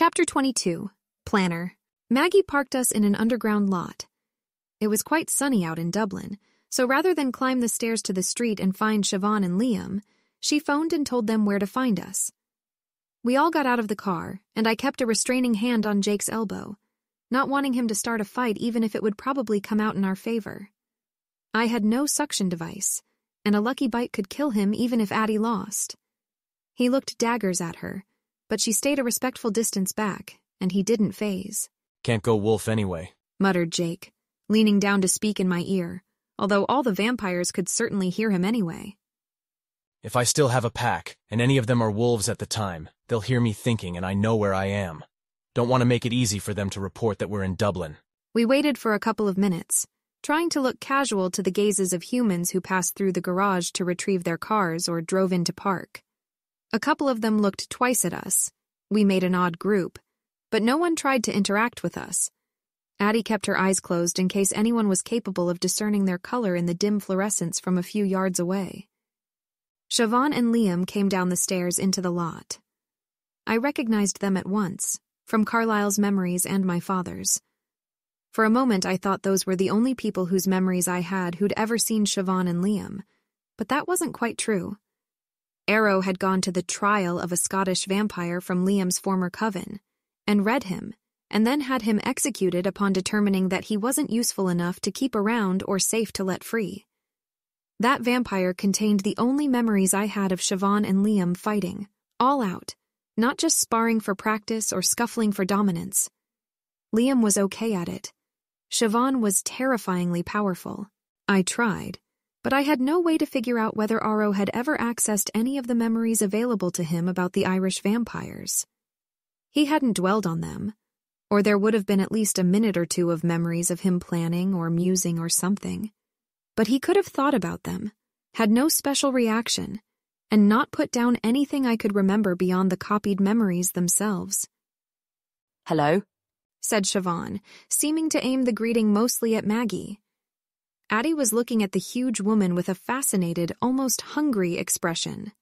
Chapter 22. Planner. Maggie parked us in an underground lot. It was quite sunny out in Dublin, so rather than climb the stairs to the street and find Siobhan and Liam, she phoned and told them where to find us. We all got out of the car, and I kept a restraining hand on Jake's elbow, not wanting him to start a fight even if it would probably come out in our favor. I had no suction device, and a lucky bite could kill him even if Addie lost. He looked daggers at her, but she stayed a respectful distance back, and he didn't faze. "Can't go wolf anyway," muttered Jake, leaning down to speak in my ear, although all the vampires could certainly hear him anyway. "If I still have a pack, and any of them are wolves at the time, they'll hear me thinking and I know where I am. Don't want to make it easy for them to report that we're in Dublin." We waited for a couple of minutes, trying to look casual to the gazes of humans who passed through the garage to retrieve their cars or drove in to park. A couple of them looked twice at us. We made an odd group, but no one tried to interact with us. Addie kept her eyes closed in case anyone was capable of discerning their color in the dim fluorescence from a few yards away. Siobhan and Liam came down the stairs into the lot. I recognized them at once, from Carlisle's memories and my father's. For a moment I thought those were the only people whose memories I had who'd ever seen Siobhan and Liam, but that wasn't quite true. Arrow had gone to the trial of a Scottish vampire from Liam's former coven, and read him, and then had him executed upon determining that he wasn't useful enough to keep around or safe to let free. That vampire contained the only memories I had of Siobhan and Liam fighting, all out, not just sparring for practice or scuffling for dominance. Liam was okay at it. Siobhan was terrifyingly powerful. I tried, but I had no way to figure out whether Arrow had ever accessed any of the memories available to him about the Irish vampires. He hadn't dwelled on them, or there would have been at least a minute or two of memories of him planning or musing or something. But he could have thought about them, had no special reaction, and not put down anything I could remember beyond the copied memories themselves. "Hello?" said Siobhan, seeming to aim the greeting mostly at Maggie. Addie was looking at the huge woman with a fascinated, almost hungry expression.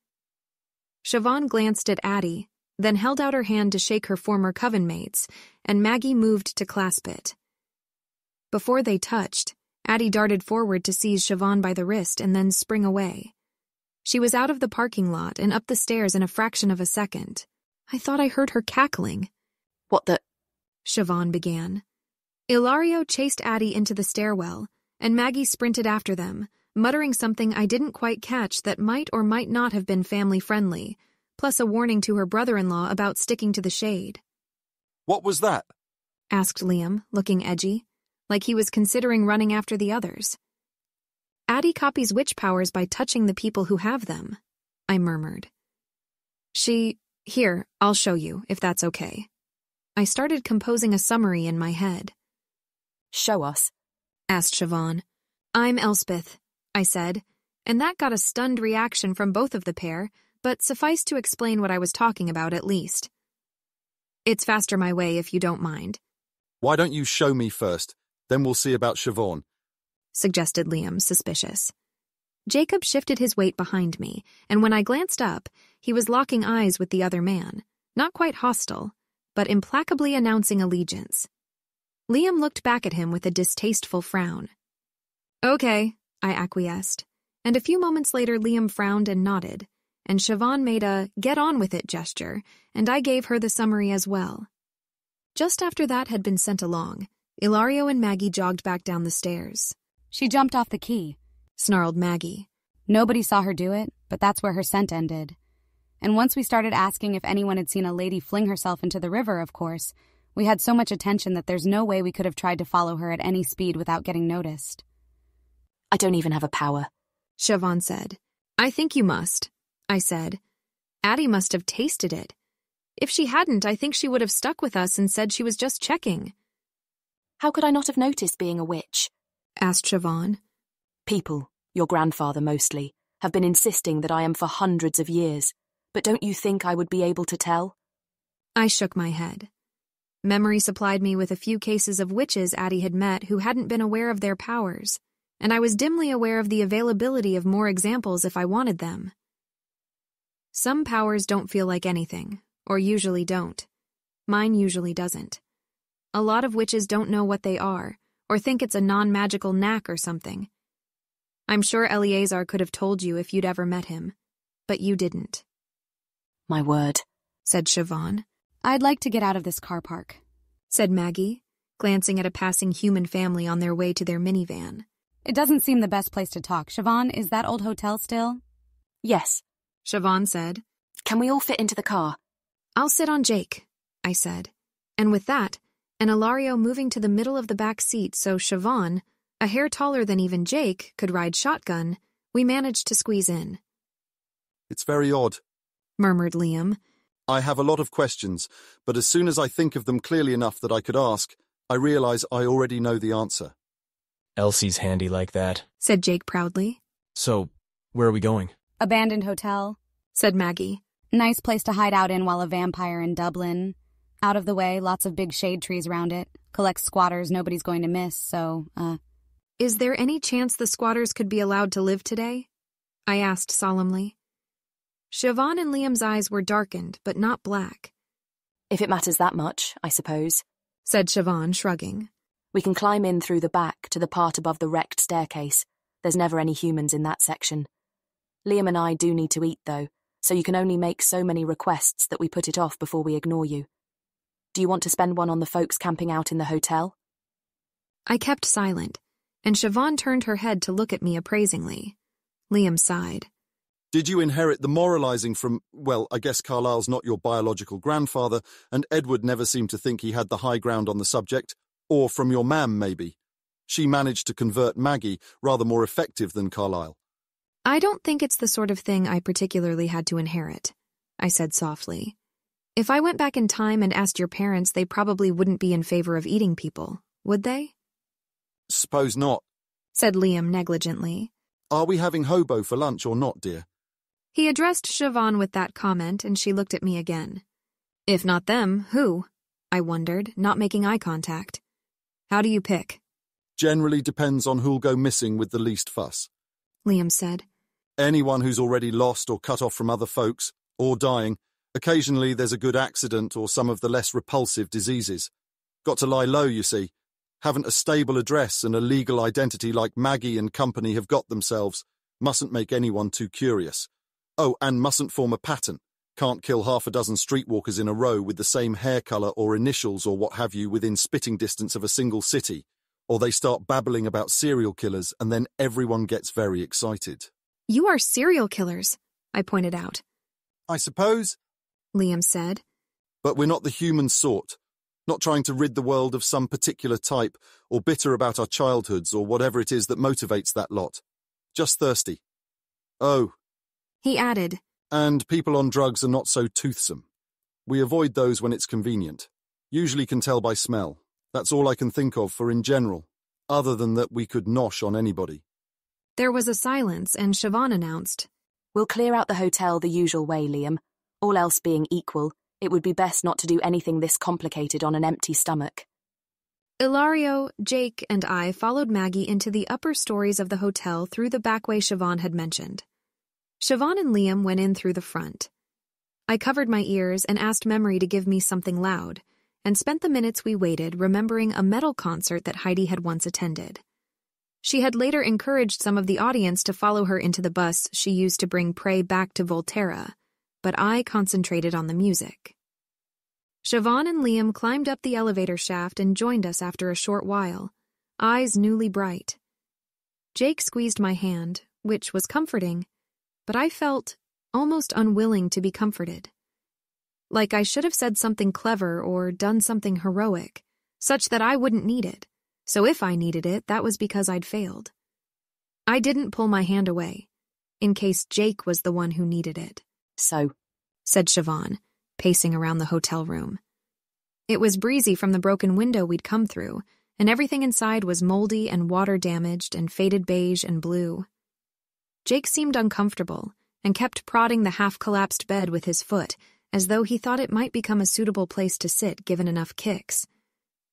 Siobhan glanced at Addie, then held out her hand to shake her former coven mates, and Maggie moved to clasp it. Before they touched, Addie darted forward to seize Siobhan by the wrist and then spring away. She was out of the parking lot and up the stairs in a fraction of a second. I thought I heard her cackling. "What the—" Siobhan began. Ilario chased Addie into the stairwell, and Maggie sprinted after them, muttering something I didn't quite catch that might or might not have been family-friendly, plus a warning to her brother-in-law about sticking to the shade. "What was that?" asked Liam, looking edgy, like he was considering running after the others. "Addie copies witch powers by touching the people who have them," I murmured. Here, I'll show you, if that's okay." I started composing a summary in my head. "Show us," asked Siobhan. "I'm Elspeth," I said, and that got a stunned reaction from both of the pair, but sufficed to explain what I was talking about at least. "It's faster my way if you don't mind." "Why don't you show me first, then we'll see about Siobhan," suggested Liam, suspicious. Jacob shifted his weight behind me, and when I glanced up, he was locking eyes with the other man, not quite hostile, but implacably announcing allegiance. Liam looked back at him with a distasteful frown. "Okay," I acquiesced, and a few moments later Liam frowned and nodded, and Siobhan made a get-on-with-it gesture, and I gave her the summary as well. Just after that had been sent along, Ilario and Maggie jogged back down the stairs. "She jumped off the key," snarled Maggie. "Nobody saw her do it, but that's where her scent ended. And once we started asking if anyone had seen a lady fling herself into the river, of course, we had so much attention that there's no way we could have tried to follow her at any speed without getting noticed." "I don't even have a power," Siobhan said. "I think you must," I said. "Addie must have tasted it. If she hadn't, I think she would have stuck with us and said she was just checking." "How could I not have noticed being a witch?" asked Siobhan. "People, your grandfather mostly, have been insisting that I am for hundreds of years, but don't you think I would be able to tell?" I shook my head. Memory supplied me with a few cases of witches Addie had met who hadn't been aware of their powers, and I was dimly aware of the availability of more examples if I wanted them. Some powers don't feel like anything, or usually don't. Mine usually doesn't. A lot of witches don't know what they are, or think it's a non-magical knack or something. I'm sure Eleazar could have told you if you'd ever met him, but you didn't. My word, Said Siobhan. I'd like to get out of this car park, Said Maggie, glancing at a passing human family on their way to their minivan. It doesn't seem the best place to talk. Siobhan, is that old hotel still? yes. Siobhan said. Can we all fit into the car? I'll sit on Jake, I said. And with that, and Ilario moving to the middle of the back seat so Siobhan, a hair taller than even Jake, could ride shotgun, we managed to squeeze in. It's very odd, Murmured Liam. I have a lot of questions, but as soon as I think of them clearly enough that I could ask, I realize I already know the answer. Elsie's handy like that. Said Jake proudly. So, where are we going? Abandoned hotel. Said Maggie. Nice place to hide out in while a vampire in Dublin. Out of the way, lots of big shade trees around it. Collects squatters nobody's going to miss, so, Is there any chance the squatters could be allowed to live today? I asked solemnly. Siobhan and Liam's eyes were darkened, but not black. If it matters that much, I suppose. Said Siobhan, shrugging. We can climb in through the back to the part above the wrecked staircase. There's never any humans in that section. Liam and I do need to eat, though, so you can only make so many requests that we put it off before we ignore you. Do you want to spend one on the folks camping out in the hotel? I kept silent, and Siobhan turned her head to look at me appraisingly. Liam sighed. Did you inherit the moralizing from, well, I guess Carlisle's not your biological grandfather, and Edward never seemed to think he had the high ground on the subject, or from your mam, maybe? She managed to convert Maggie, rather more effective than Carlisle. I don't think it's the sort of thing I particularly had to inherit, I said softly. If I went back in time and asked your parents, they probably wouldn't be in favor of eating people, would they? Suppose not. Said Liam negligently. Are we having hobo for lunch or not, dear? He addressed Siobhan with that comment, and she looked at me again. If not them, who? I wondered, not making eye contact. How do you pick? Generally depends on who'll go missing with the least fuss. Liam said. Anyone who's already lost or cut off from other folks, or dying. Occasionally there's a good accident or some of the less repulsive diseases. Got to lie low, you see. Haven't a stable address and a legal identity like Maggie and company have got themselves. Mustn't make anyone too curious. Oh, and mustn't form a pattern. Can't kill half a dozen streetwalkers in a row with the same hair colour or initials or what have you within spitting distance of a single city. Or they start babbling about serial killers and then everyone gets very excited. You are serial killers, I pointed out. I suppose, Liam said. but we're not the human sort. Not trying to rid the world of some particular type or bitter about our childhoods or whatever it is that motivates that lot. Just thirsty. Oh, He added. and people on drugs are not so toothsome. We avoid those when it's convenient. Usually can tell by smell. That's all I can think of for in general, other than that we could nosh on anybody. There was a silence, and Siobhan announced. We'll clear out the hotel the usual way, Liam. All else being equal, it would be best not to do anything this complicated on an empty stomach. Ilario, Jake, and I followed Maggie into the upper stories of the hotel through the back way Siobhan had mentioned. Siobhan and Liam went in through the front. I covered my ears and asked Memory to give me something loud, and spent the minutes we waited remembering a metal concert that Heidi had once attended. She had later encouraged some of the audience to follow her into the bus she used to bring prey back to Volterra, but I concentrated on the music. Siobhan and Liam climbed up the elevator shaft and joined us after a short while, eyes newly bright. Jake squeezed my hand, which was comforting, but I felt almost unwilling to be comforted. Like I should have said something clever or done something heroic, such that I wouldn't need it. So if I needed it, that was because I'd failed. I didn't pull my hand away, in case Jake was the one who needed it. So, Said Siobhan, pacing around the hotel room. It was breezy from the broken window we'd come through, and everything inside was moldy and water-damaged and faded beige and blue. Jake seemed uncomfortable and kept prodding the half-collapsed bed with his foot, as though he thought it might become a suitable place to sit given enough kicks.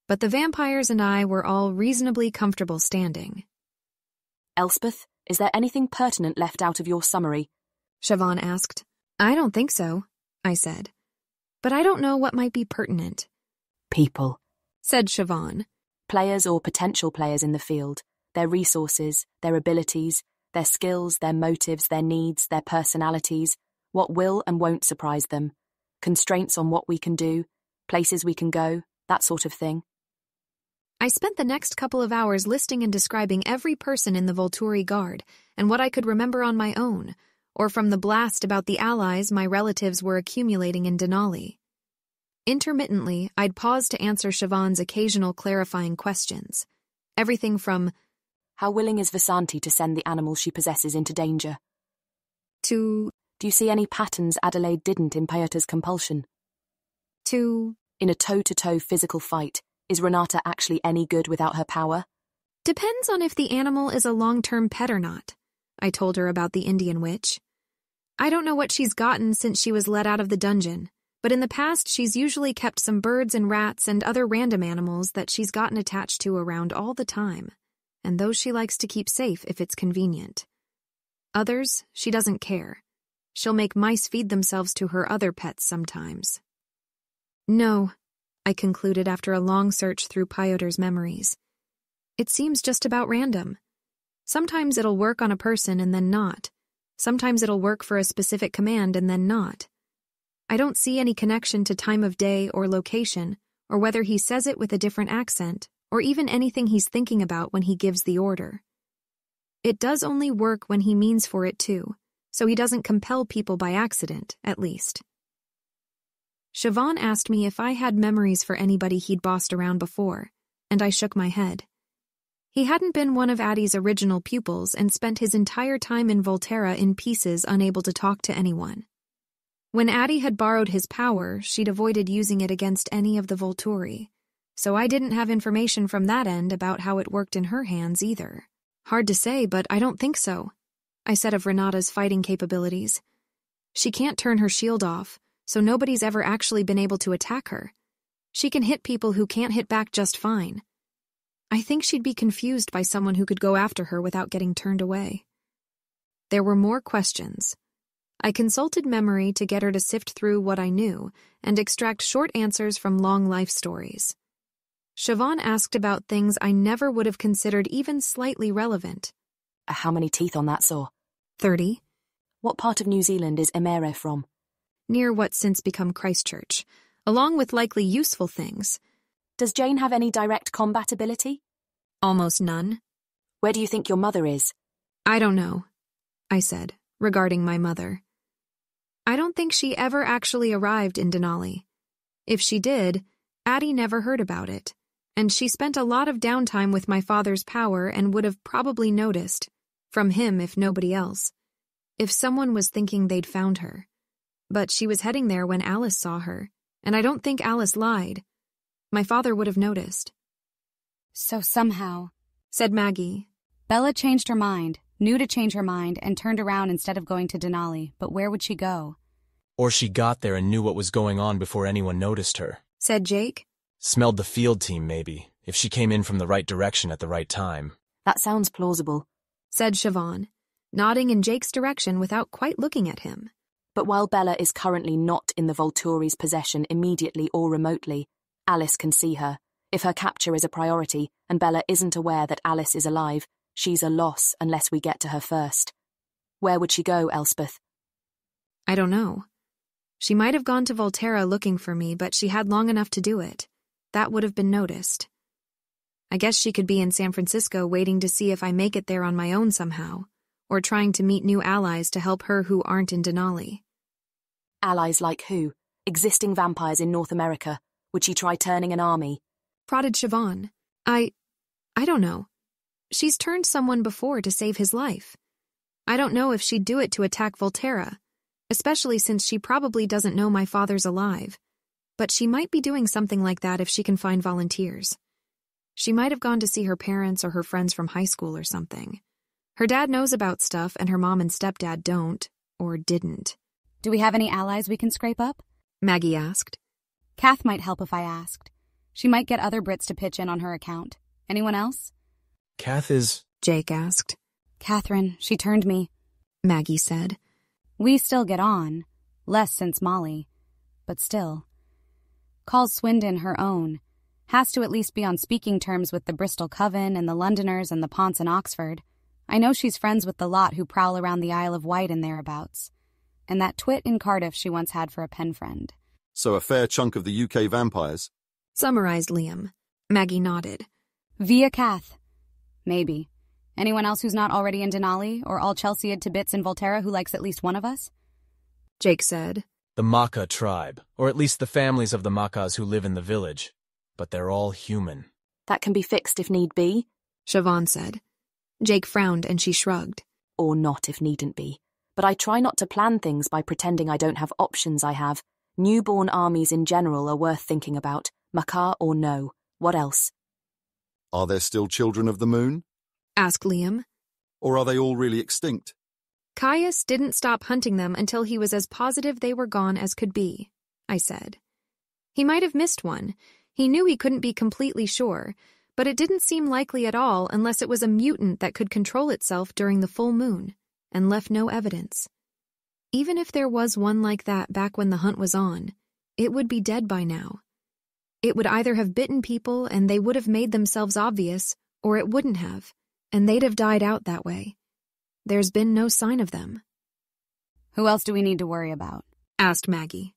But the vampires and I were all reasonably comfortable standing. Elspeth, is there anything pertinent left out of your summary? Siobhan asked. I don't think so, I said. but I don't know what might be pertinent, People. said Siobhan. Players or potential players in the field. Their resources, their abilities, their skills, their motives, their needs, their personalities, what will and won't surprise them, constraints on what we can do, places we can go, that sort of thing. I spent the next couple of hours listing and describing every person in the Volturi Guard and what I could remember on my own, or from the blast about the allies my relatives were accumulating in Denali. Intermittently, I'd pause to answer Siobhan's occasional clarifying questions. Everything from, How willing is Vasanti to send the animals she possesses into danger? to, Do you see any patterns Adelaide didn't in Pyota's compulsion? to, In a toe-to-toe physical fight, is Renata actually any good without her power? depends on if the animal is a long-term pet or not, I told her about the Indian witch. I don't know what she's gotten since she was let out of the dungeon, but in the past she's usually kept some birds and rats and other random animals that she's gotten attached to around all the time, and those she likes to keep safe if it's convenient. Others, she doesn't care. She'll make mice feed themselves to her other pets sometimes. No, I concluded after a long search through Pyotr's memories. It seems just about random. Sometimes it'll work on a person and then not. Sometimes it'll work for a specific command and then not. I don't see any connection to time of day or location, or whether he says it with a different accent, or even anything he's thinking about when he gives the order. It does only work when he means for it to, so he doesn't compel people by accident, at least. Siobhan asked me if I had memories for anybody he'd bossed around before, and I shook my head. He hadn't been one of Addie's original pupils and spent his entire time in Volterra in pieces, unable to talk to anyone. When Addie had borrowed his power, she'd avoided using it against any of the Volturi, so I didn't have information from that end about how it worked in her hands either. Hard to say, but I don't think so, I said of Renata's fighting capabilities. She can't turn her shield off, so nobody's ever actually been able to attack her. She can hit people who can't hit back just fine. I think she'd be confused by someone who could go after her without getting turned away. There were more questions. I consulted memory to get her to sift through what I knew and extract short answers from long life stories. Siobhan asked about things I never would have considered even slightly relevant. How many teeth on that saw? 30. What part of New Zealand is Emere from? Near what's since become Christchurch, along with likely useful things. Does Jane have any direct combat ability? Almost none. Where do you think your mother is? I don't know, I said, regarding my mother. I don't think she ever actually arrived in Denali. If she did, Addie never heard about it, and she spent a lot of downtime with my father's power and would have probably noticed, from him if nobody else, if someone was thinking they'd found her. But she was heading there when Alice saw her, and I don't think Alice lied. My father would have noticed. So somehow, Said Maggie. Bella changed her mind, knew to change her mind, and turned around instead of going to Denali. But where would she go? Or she got there and knew what was going on before anyone noticed her. Said Jake. Smelled the field team, maybe, if she came in from the right direction at the right time. That sounds plausible. Said Siobhan, nodding in Jake's direction without quite looking at him. But while Bella is currently not in the Volturi's possession immediately or remotely, Alice can see her. If her capture is a priority, and Bella isn't aware that Alice is alive, she's a loss unless we get to her first. Where would she go, Elspeth? I don't know. She might have gone to Volterra looking for me, but she had long enough to do it. That would have been noticed. I guess she could be in San Francisco waiting to see if I make it there on my own somehow, or trying to meet new allies to help her who aren't in Denali. Allies like who? Existing vampires in North America. Would she try turning an army? Prodded Siobhan. I don't know. She's turned someone before to save his life. I don't know if she'd do it to attack Volterra, especially since she probably doesn't know my father's alive. But she might be doing something like that if she can find volunteers. She might have gone to see her parents or her friends from high school or something. Her dad knows about stuff and her mom and stepdad don't, or didn't. Do we have any allies we can scrape up? Maggie asked. Kath might help if I asked. She might get other Brits to pitch in on her account. Anyone else? Kath is... Jake asked. Catherine, she turned me. Maggie said. We still get on. Less since Molly. But still, calls Swindon her own, has to at least be on speaking terms with the Bristol Coven and the Londoners and the Ponts in Oxford. I know she's friends with the lot who prowl around the Isle of Wight and thereabouts. And that twit in Cardiff she once had for a pen friend. So a fair chunk of the UK vampires. Summarized Liam. Maggie nodded. Via Cath. Maybe. Anyone else who's not already in Denali, or all Chelsea'd to bits in Volterra who likes at least one of us? Jake said. The Maka tribe, or at least the families of the Makas who live in the village. But they're all human. That can be fixed if need be. Siobhan said. Jake frowned and she shrugged. Or not if needn't be. But I try not to plan things by pretending I don't have options I have. Newborn armies in general are worth thinking about. Makar or no. What else? Are there still children of the moon? Asked Liam. Or are they all really extinct? Caius didn't stop hunting them until he was as positive they were gone as could be, I said. He might have missed one. He knew he couldn't be completely sure, but it didn't seem likely at all unless it was a mutant that could control itself during the full moon, and left no evidence. Even if there was one like that back when the hunt was on, it would be dead by now. It would either have bitten people and they would have made themselves obvious, or it wouldn't have, and they'd have died out that way. There's been no sign of them. Who else do we need to worry about? Asked Maggie.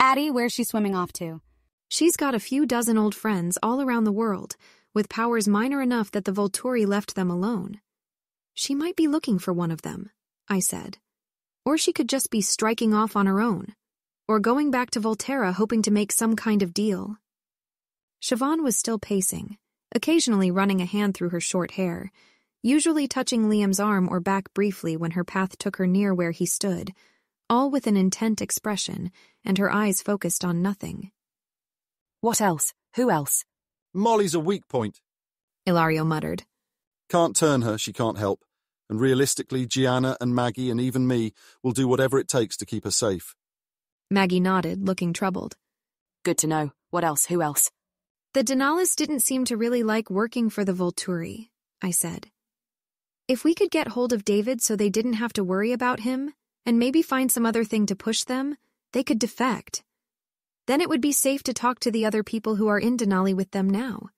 Addie, where's she swimming off to? She's got a few dozen old friends all around the world, with powers minor enough that the Volturi left them alone. She might be looking for one of them, I said. Or she could just be striking off on her own, or going back to Volterra hoping to make some kind of deal. Siobhan was still pacing, occasionally running a hand through her short hair, usually touching Liam's arm or back briefly when her path took her near where he stood, all with an intent expression and her eyes focused on nothing. What else? Who else? Molly's a weak point. Ilario muttered. Can't turn her, she can't help. And realistically, Gianna and Maggie and even me will do whatever it takes to keep her safe. Maggie nodded, looking troubled. Good to know. What else? Who else? The Denalis didn't seem to really like working for the Volturi, I said. If we could get hold of David so they didn't have to worry about him, and maybe find some other thing to push them, they could defect. Then it would be safe to talk to the other people who are in Denali with them now.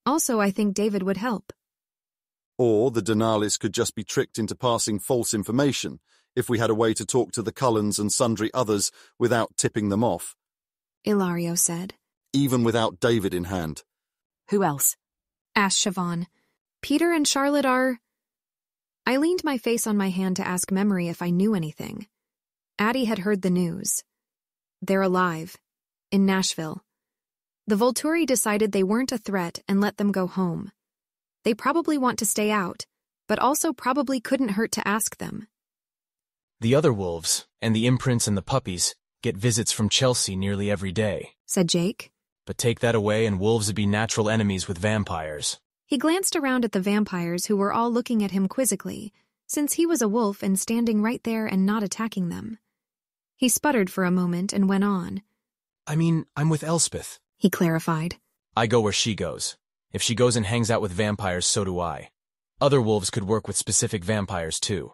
Also, I think David would help. Or the Denalis could just be tricked into passing false information if we had a way to talk to the Cullens and sundry others without tipping them off. Ilario said. Even without David in hand. Who else? Asked Siobhan. Peter and Charlotte are... I leaned my face on my hand to ask memory if I knew anything. Addie had heard the news. They're alive. In Nashville. The Volturi decided they weren't a threat and let them go home. They probably want to stay out, but also probably couldn't hurt to ask them. The other wolves, and the imprints and the puppies, get visits from Chelsea nearly every day, said Jake. But take that away and wolves would be natural enemies with vampires. He glanced around at the vampires who were all looking at him quizzically, since he was a wolf and standing right there and not attacking them. He sputtered for a moment and went on. I mean, I'm with Elspeth, he clarified. I go where she goes. If she goes and hangs out with vampires, so do I. Other wolves could work with specific vampires, too.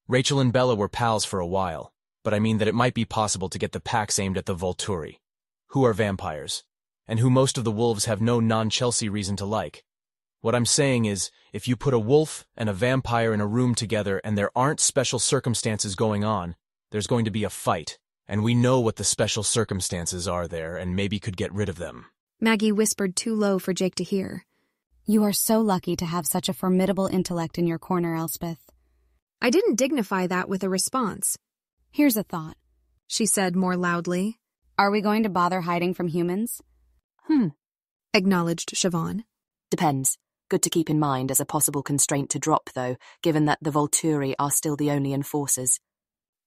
Rachel and Bella were pals for a while, but I mean that it might be possible to get the packs aimed at the Volturi, who are vampires, and who most of the wolves have no non-Chelsea reason to like. What I'm saying is, if you put a wolf and a vampire in a room together and there aren't special circumstances going on, there's going to be a fight, and we know what the special circumstances are there and maybe could get rid of them. Maggie whispered too low for Jake to hear. You are so lucky to have such a formidable intellect in your corner, Elspeth. I didn't dignify that with a response. Here's a thought, she said more loudly. Are we going to bother hiding from humans? Acknowledged Siobhan. Depends. Good to keep in mind as a possible constraint to drop, though, given that the Volturi are still the only enforcers.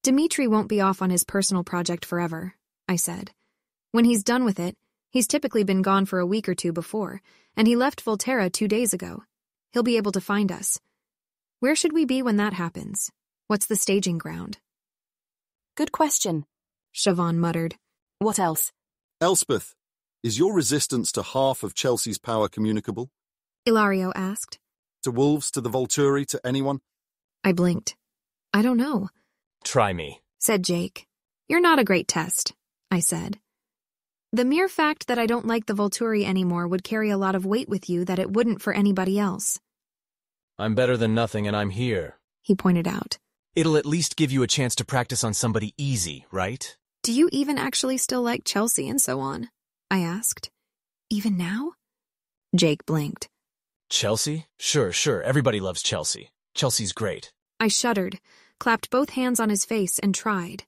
Dimitri won't be off on his personal project forever, I said. When he's done with it, he's typically been gone for a week or two before, and he left Volterra 2 days ago. He'll be able to find us. Where should we be when that happens? What's the staging ground? Good question, Siobhan muttered. What else? Elspeth, is your resistance to half of Chelsea's power communicable? Ilario asked. To wolves, to the Volturi, to anyone? I blinked. I don't know, Try me, said Jake. You're not a great test, I said. The mere fact that I don't like the Volturi anymore would carry a lot of weight with you that it wouldn't for anybody else. I'm better than nothing and I'm here. He pointed out. It'll at least give you a chance to practice on somebody easy, right? Do you even actually still like Chelsea and so on? I asked. Even now? Jake blinked. Chelsea? Sure, everybody loves Chelsea. Chelsea's great. I shuddered, clapped both hands on his face, and tried.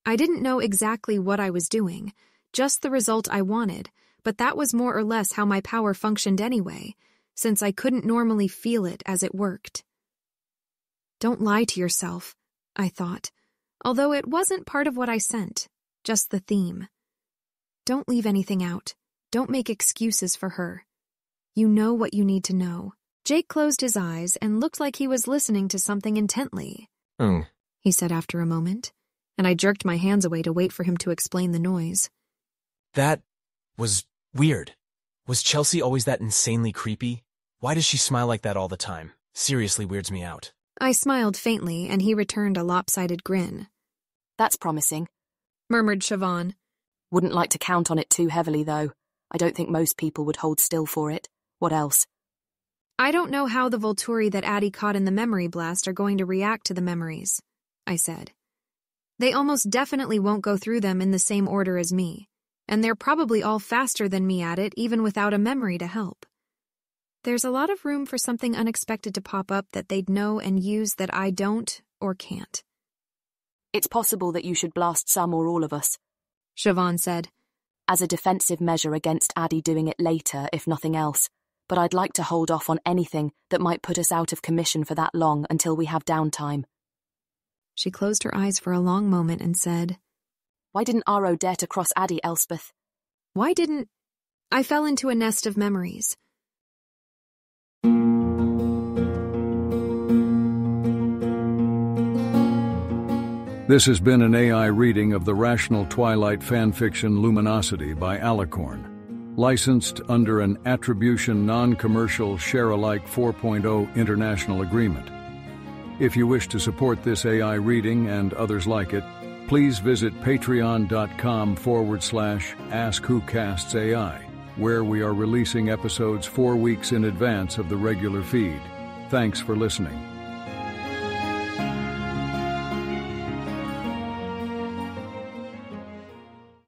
I didn't know exactly what I was doing, just the result I wanted, but that was more or less how my power functioned anyway, since I couldn't normally feel it as it worked. Don't lie to yourself, I thought, although it wasn't part of what I sent, just the theme. Don't leave anything out. Don't make excuses for her. You know what you need to know. Jake closed his eyes and looked like he was listening to something intently. He said after a moment, and I jerked my hands away to wait for him to explain the noise. That was weird. Was Chelsea always that insanely creepy? Why does she smile like that all the time? Seriously weirds me out. I smiled faintly, and he returned a lopsided grin. That's promising, murmured Siobhan. Wouldn't like to count on it too heavily, though. I don't think most people would hold still for it. What else? I don't know how the Volturi that Addie caught in the memory blast are going to react to the memories, I said. They almost definitely won't go through them in the same order as me, and they're probably all faster than me at it even without a memory to help. There's a lot of room for something unexpected to pop up that they'd know and use that I don't or can't. It's possible that you should blast some or all of us, Siobhan said, as a defensive measure against Addie doing it later, if nothing else. But I'd like to hold off on anything that might put us out of commission for that long until we have downtime. She closed her eyes for a long moment and said, Why didn't Aro dare to cross Addie, Elspeth? Why didn't... I fell into a nest of memories. This has been an AI reading of the Rational Twilight fanfiction Luminosity by Alicorn. Licensed under an Attribution Non-Commercial Share-alike 4.0 International Agreement. If you wish to support this AI reading and others like it, please visit patreon.com/AskWhoCastsAI, where we are releasing episodes 4 weeks in advance of the regular feed. Thanks for listening.